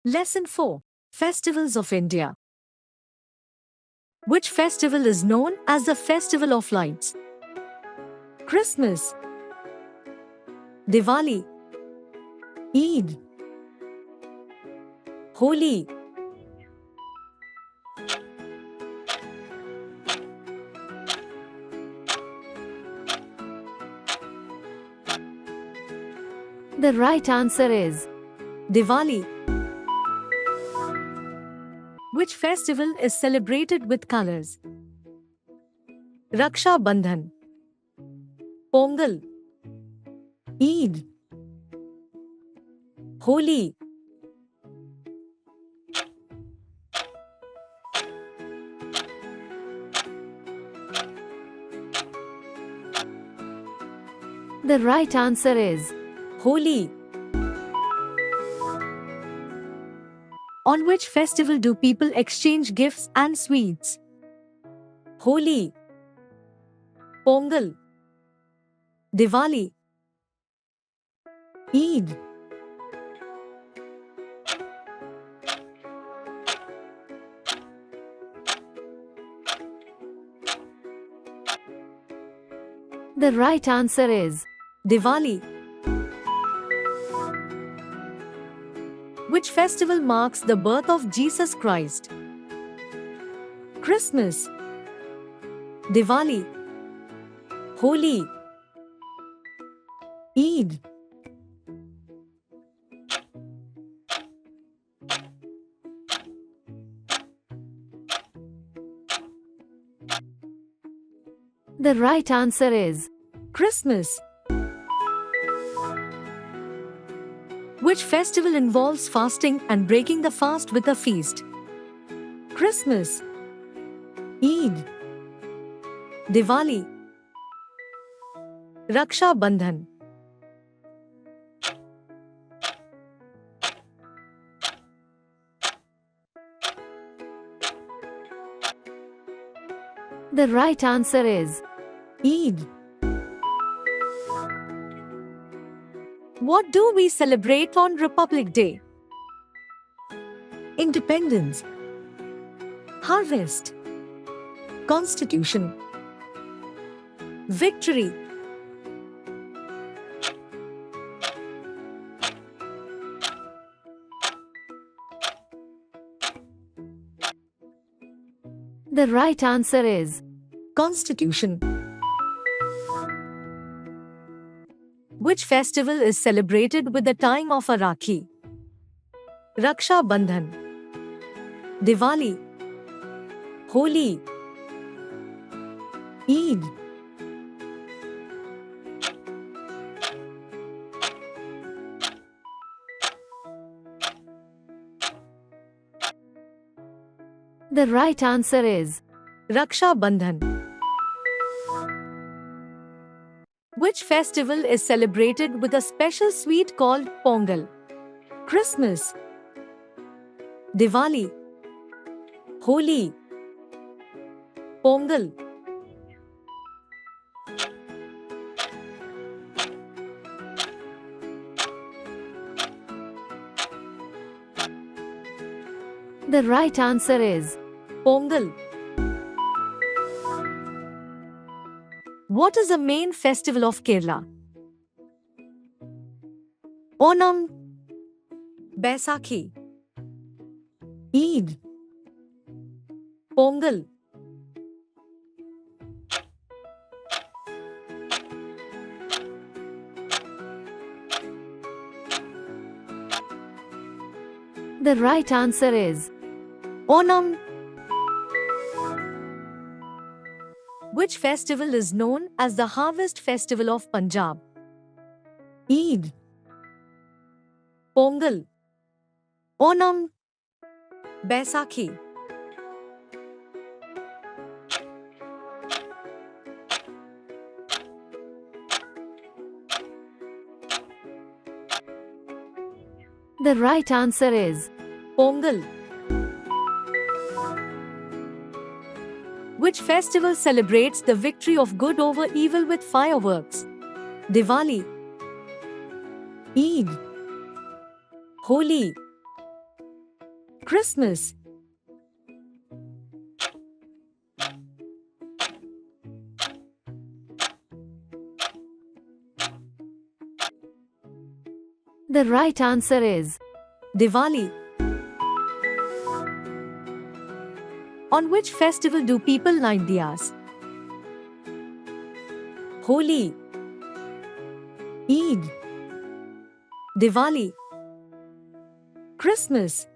Lesson 4. Festivals of India. Which festival is known as the Festival of Lights? Christmas, Diwali, Eid, Holi. The right answer is Diwali. Which festival is celebrated with colors? Raksha Bandhan, Pongal, Eid, Holi. the right answer is Holi. On which festival do people exchange gifts and sweets? Holi, Pongal, Diwali, Eid. the right answer is Diwali. Which festival marks the birth of Jesus Christ? Christmas, Diwali, Holi, Eid. the right answer is Christmas. Which festival involves fasting and breaking the fast with a feast? Christmas, Eid, Diwali, Raksha Bandhan. the right answer is Eid. What do we celebrate on Republic Day? Independence, harvest, Constitution, victory. the right answer is Constitution. Which festival is celebrated with the time of a Rakhi? Raksha Bandhan, Diwali, Holi, Eid. the right answer is Raksha Bandhan. Which festival is celebrated with a special sweet called Pongal? Christmas, Diwali, Holi, Pongal. the right answer is Pongal. What is the main festival of Kerala? Onam, Baisakhi, Eid, Pongal. the right answer is Onam. Which festival is known as the Harvest Festival of Punjab? Eid, Pongal, Onam, Baisakhi. the right answer is Pongal. Which festival celebrates the victory of good over evil with fireworks? Diwali, Eid, Holi, Christmas. The right answer is Diwali. On which festival do people light diyas? Holi, Eid, Diwali, Christmas.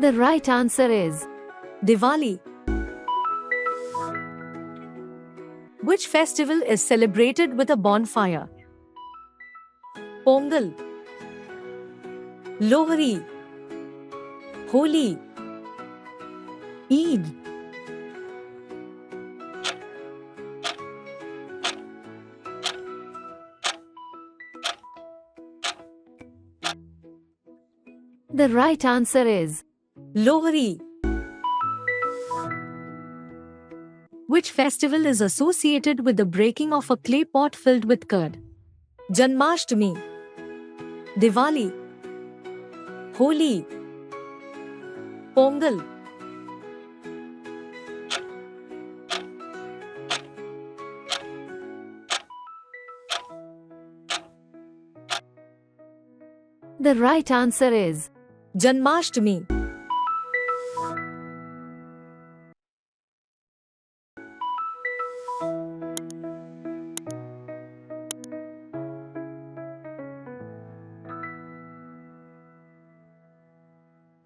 The right answer is Diwali. Which festival is celebrated with a bonfire? Pongal, Lohri, Holi, Eid. The right answer is Lohri. Which festival is associated with the breaking of a clay pot filled with curd? Janmashtami, Diwali, Holi, Pongal. The right answer is Janmashtami.